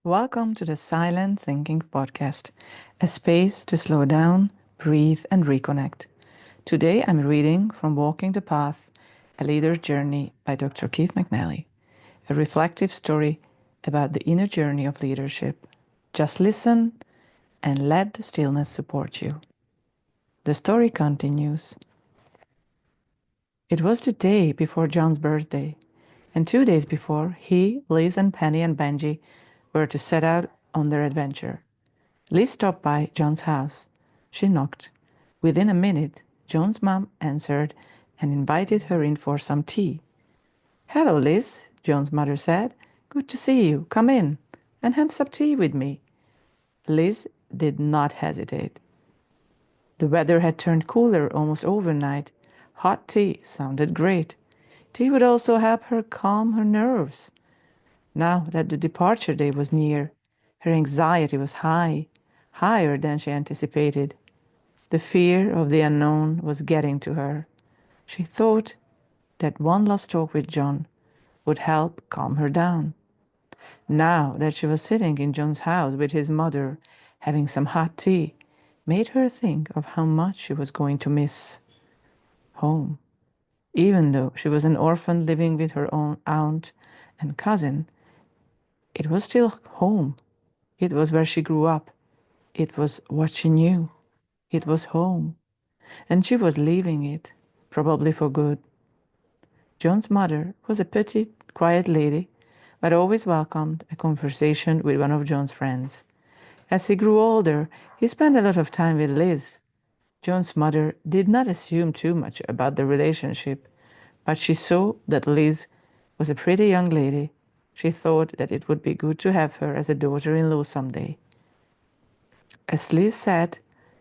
Welcome to the Silent Thinking Podcast, a space to slow down, breathe, and reconnect. Today I'm reading from Walking the Path, A Leader's Journey by Dr. Keith McNally, a reflective story about the inner journey of leadership. Just listen and let the stillness support you. The story continues. It was the day before John's birthday, and 2 days before, he, Liz, and Penny and Benji were to set out on their adventure. Liz stopped by John's house. She knocked. Within a minute, John's mom answered and invited her in for some tea. "Hello, Liz," John's mother said. "Good to see you. Come in and have some tea with me." Liz did not hesitate. The weather had turned cooler almost overnight. Hot tea sounded great. Tea would also help her calm her nerves. Now that the departure day was near, her anxiety was high, higher than she anticipated. The fear of the unknown was getting to her. She thought that one last talk with John would help calm her down. Now that she was sitting in John's house with his mother, having some hot tea, made her think of how much she was going to miss home. Even though she was an orphan living with her own aunt and cousin, it was still home. It was where she grew up. It was what she knew. It was home. And she was leaving it, probably for good. John's mother was a petite, quiet lady, but always welcomed a conversation with one of John's friends. As he grew older, he spent a lot of time with Liz. John's mother did not assume too much about the relationship, but she saw that Liz was a pretty young lady. She thought that it would be good to have her as a daughter-in-law someday. As Liz sat,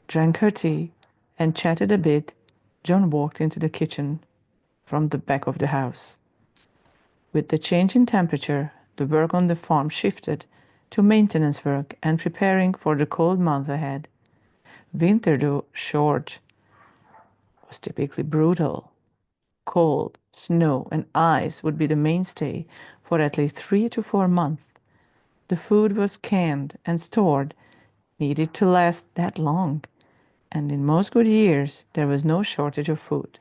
drank her tea, and chatted a bit, John walked into the kitchen from the back of the house. With the change in temperature, the work on the farm shifted to maintenance work and preparing for the cold month ahead. Winter, though short, was typically brutal. Cold, snow, and ice would be the mainstay for at least 3 to 4 months. The food was canned and stored, needed to last that long, and in most good years there was no shortage of food.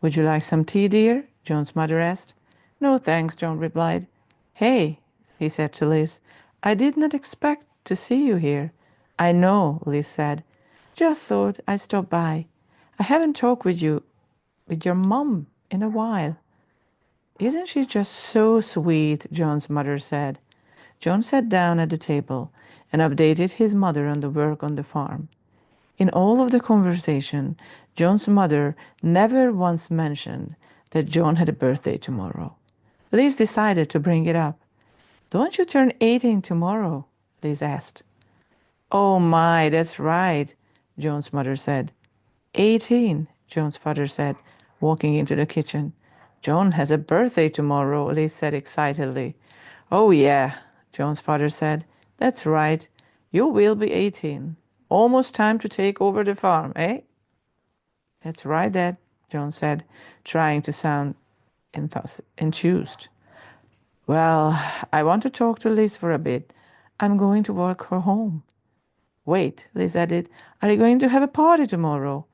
"Would you like some tea, dear?" John's mother asked. "No, thanks," John replied. "Hey," he said to Liz, "I did not expect to see you here." "I know," Liz said. "Just thought I'd stop by. I haven't talked with your mom, in a while." "Isn't she just so sweet?" John's mother said. John sat down at the table and updated his mother on the work on the farm. In all of the conversation, John's mother never once mentioned that John had a birthday tomorrow. Liz decided to bring it up. "Don't you turn 18 tomorrow?" Liz asked. "Oh my, that's right," John's mother said. 18, John's father said, walking into the kitchen. "John has a birthday tomorrow," Liz said excitedly. "Oh yeah," John's father said. "That's right. You will be 18. Almost time to take over the farm, eh?" "That's right, Dad," John said, trying to sound enthused. "Well, I want to talk to Liz for a bit. I'm going to walk her home." "Wait," Liz added, "are you going to have a party tomorrow?"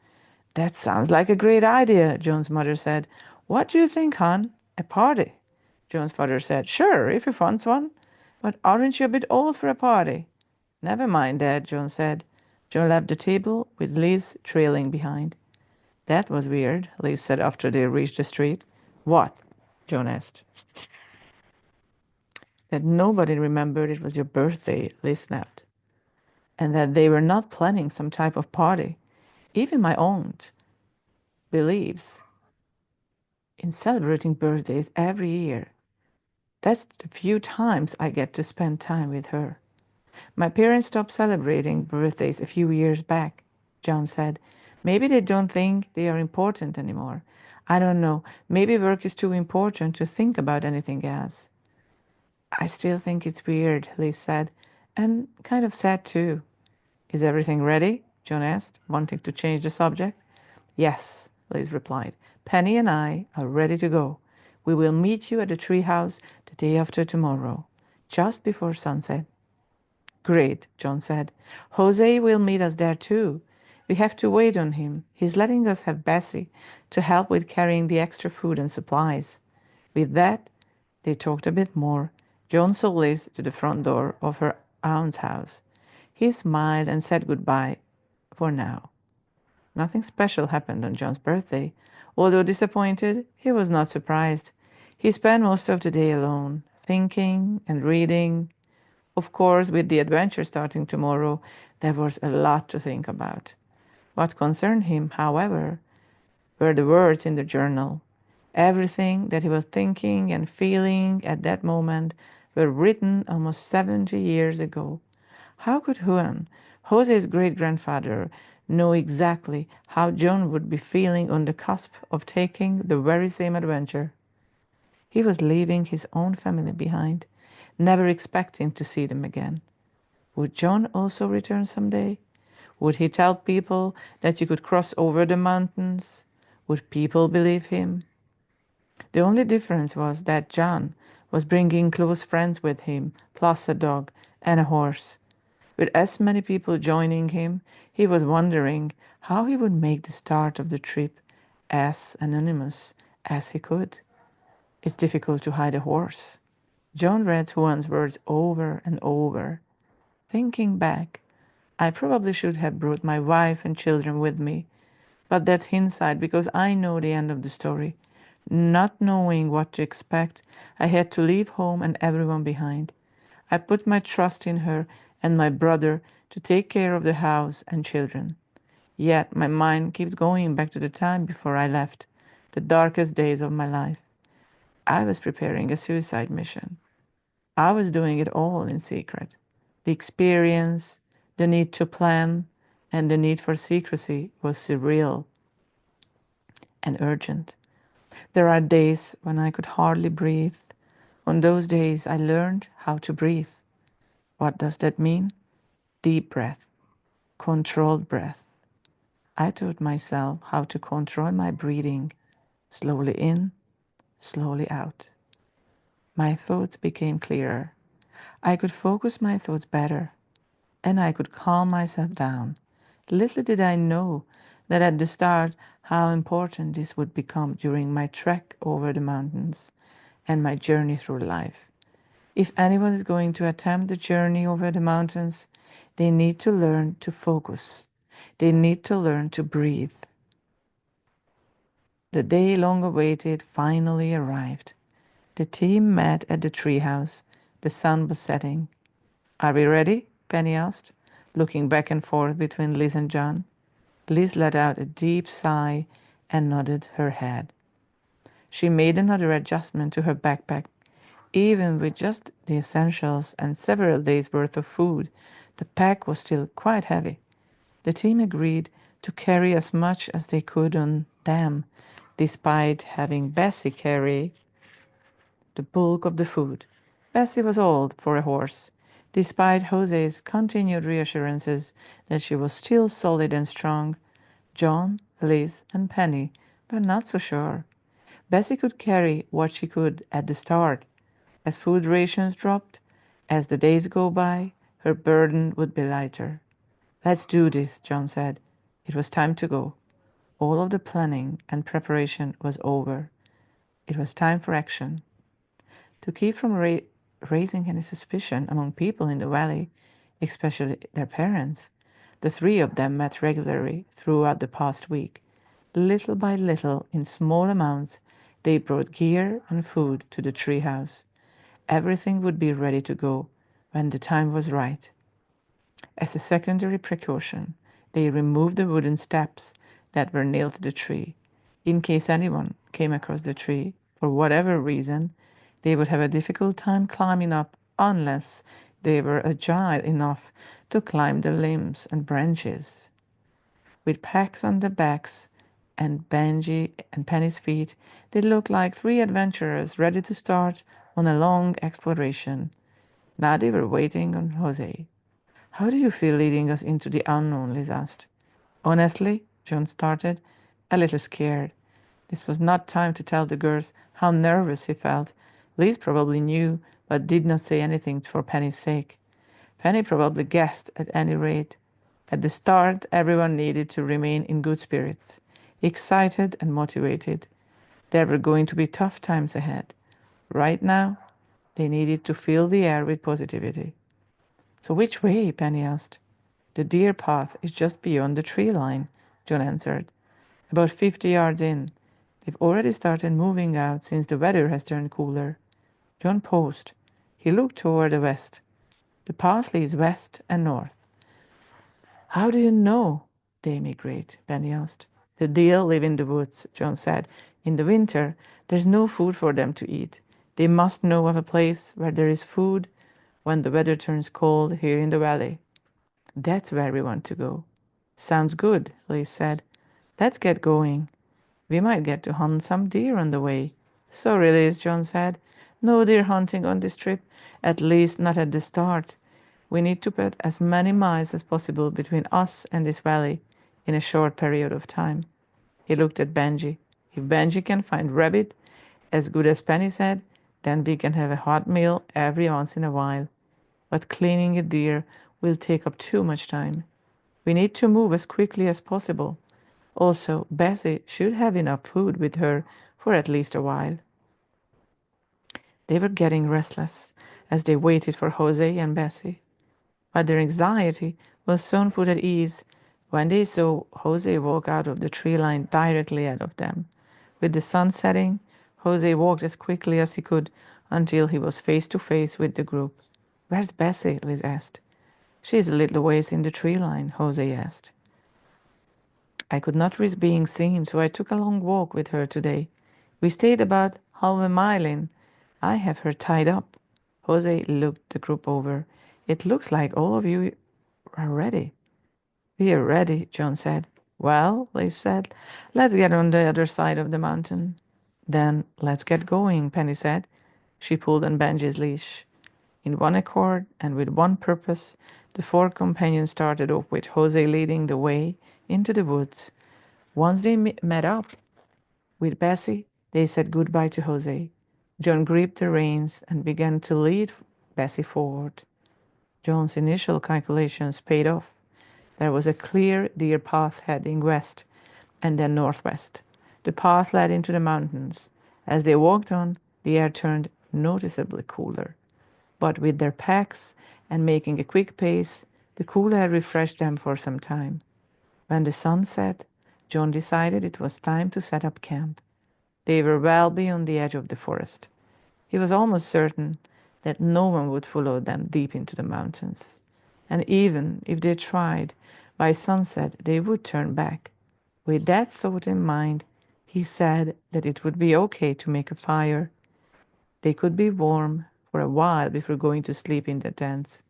"That sounds like a great idea," John's mother said. "What do you think, hon? A party?" John's father said, "Sure, if he wants one. But aren't you a bit old for a party?" "Never mind, Dad," John said. John left the table with Liz trailing behind. "That was weird," Liz said after they reached the street. "What?" John asked. "That nobody remembered it was your birthday," Liz snapped. "And that they were not planning some type of party. Even my aunt believes in celebrating birthdays every year. That's the few times I get to spend time with her." "My parents stopped celebrating birthdays a few years back," John said. "Maybe they don't think they are important anymore. I don't know. Maybe work is too important to think about anything else." "I still think it's weird," Liz said, "and kind of sad too." "Is everything ready?" John asked, wanting to change the subject. "Yes," Liz replied. "Penny and I are ready to go. We will meet you at the treehouse the day after tomorrow. just before sunset. Great, John said. Jose will meet us there too. We have to wait on him. He's letting us have Bessie to help with carrying the extra food and supplies. With that, they talked a bit more. John saw Liz to the front door of her aunt's house. He smiled and said goodbye for now. Nothing special happened on John's birthday. Although disappointed, he was not surprised. He spent most of the day alone, thinking and reading. Of course, with the adventure starting tomorrow, there was a lot to think about. What concerned him, however, were the words in the journal. Everything that he was thinking and feeling at that moment were written almost 70 years ago. How could Juan, Jose's great-grandfather, know exactly how John would be feeling on the cusp of taking the very same adventure? He was leaving his own family behind, never expecting to see them again. Would John also return someday? Would he tell people that you could cross over the mountains? Would people believe him? The only difference was that John was bringing close friends with him, plus a dog and a horse. With as many people joining him, he was wondering how he would make the start of the trip as anonymous as he could. It's difficult to hide a horse. John read Juan's words over and over. Thinking back, I probably should have brought my wife and children with me, but that's hindsight because I know the end of the story. Not knowing what to expect, I had to leave home and everyone behind. I put my trust in her and my brother to take care of the house and children. Yet my mind keeps going back to the time before I left, the darkest days of my life. I was preparing a suicide mission. I was doing it all in secret. The experience, the need to plan, and the need for secrecy was surreal and urgent. There are days when I could hardly breathe. On those days, I learned how to breathe. What does that mean? Deep breath, controlled breath. I taught myself how to control my breathing, slowly in, slowly out. My thoughts became clearer. I could focus my thoughts better, and I could calm myself down. Little did I know that at the start how important this would become during my trek over the mountains and my journey through life. If anyone is going to attempt the journey over the mountains, they need to learn to focus. They need to learn to breathe. The day long awaited finally arrived. The team met at the treehouse. The sun was setting. Are we ready? Penny asked, looking back and forth between Liz and John. Liz let out a deep sigh and nodded her head. She made another adjustment to her backpack. Even with just the essentials and several days' worth of food, the pack was still quite heavy. The team agreed to carry as much as they could on them, despite having Bessie carry the bulk of the food. Bessie was old for a horse, despite Jose's continued reassurances that she was still solid and strong. John, Liz, and Penny were not so sure. Bessie could carry what she could at the start. As food rations dropped, as the days go by, her burden would be lighter. Let's do this, John said. It was time to go. All of the planning and preparation was over. It was time for action. To keep from raising any suspicion among people in the valley, especially their parents, the three of them met regularly throughout the past week. Little by little, in small amounts, they brought gear and food to the treehouse. Everything would be ready to go when the time was right. As a secondary precaution, they removed the wooden steps that were nailed to the tree. In case anyone came across the tree, for whatever reason, they would have a difficult time climbing up unless they were agile enough to climb the limbs and branches. With packs on their backs and Benji and Penny's feet, they looked like three adventurers ready to start on a long exploration. Now they were waiting on Jose. How do you feel leading us into the unknown? Liz asked. Honestly, John started, a little scared. This was not time to tell the girls how nervous he felt. Liz probably knew, but did not say anything for Penny's sake. Penny probably guessed at any rate. At the start, everyone needed to remain in good spirits, excited and motivated. There were going to be tough times ahead. Right now, they needed to fill the air with positivity. So which way? Penny asked. The deer path is just beyond the tree line, John answered. About 50 yards in. They've already started moving out since the weather has turned cooler. John paused. He looked toward the west. The path leads west and north. How do you know they migrate? Penny asked. The deer live in the woods, John said. In the winter, there's no food for them to eat. They must know of a place where there is food when the weather turns cold here in the valley. That's where we want to go. Sounds good, Liz said. Let's get going. We might get to hunt some deer on the way. Sorry, Liz, John said. No deer hunting on this trip, at least not at the start. We need to put as many miles as possible between us and this valley in a short period of time. He looked at Benji. If Benji can find rabbit, as good as Penny said, then we can have a hot meal every once in a while. But cleaning a deer will take up too much time. We need to move as quickly as possible. Also, Bessie should have enough food with her for at least a while. They were getting restless as they waited for Jose and Bessie. But their anxiety was soon put at ease when they saw Jose walk out of the tree line directly ahead of them. With the sun setting, Jose walked as quickly as he could until he was face to face with the group. Where's Bessie? Liz asked. She's a little ways in the tree line, Jose asked. I could not risk being seen, so I took a long walk with her today. We stayed about half a mile in. I have her tied up. Jose looked the group over. It looks like all of you are ready. We are ready, John said. Well, Liz said, let's get on the other side of the mountain. Then let's get going, Penny said. She pulled on Benji's leash. In one accord and with one purpose, the four companions started off with Jose leading the way into the woods. Once they met up with Bessie, they said goodbye to Jose. John gripped the reins and began to lead Bessie forward. John's initial calculations paid off. There was a clear deer path heading west and then northwest. The path led into the mountains. As they walked on, the air turned noticeably cooler. But with their packs and making a quick pace, the cool air refreshed them for some time. When the sun set, John decided it was time to set up camp. They were well beyond the edge of the forest. He was almost certain that no one would follow them deep into the mountains. And even if they tried, by sunset they would turn back. With that thought in mind, he said that it would be okay to make a fire. They could be warm for a while before going to sleep in their tents.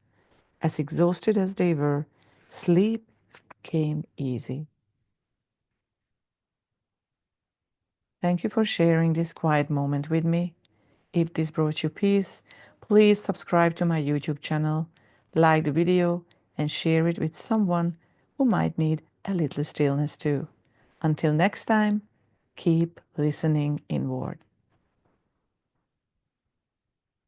As exhausted as they were, sleep came easy. Thank you for sharing this quiet moment with me. If this brought you peace, please subscribe to my YouTube channel, like the video, and share it with someone who might need a little stillness too. Until next time, keep listening inward.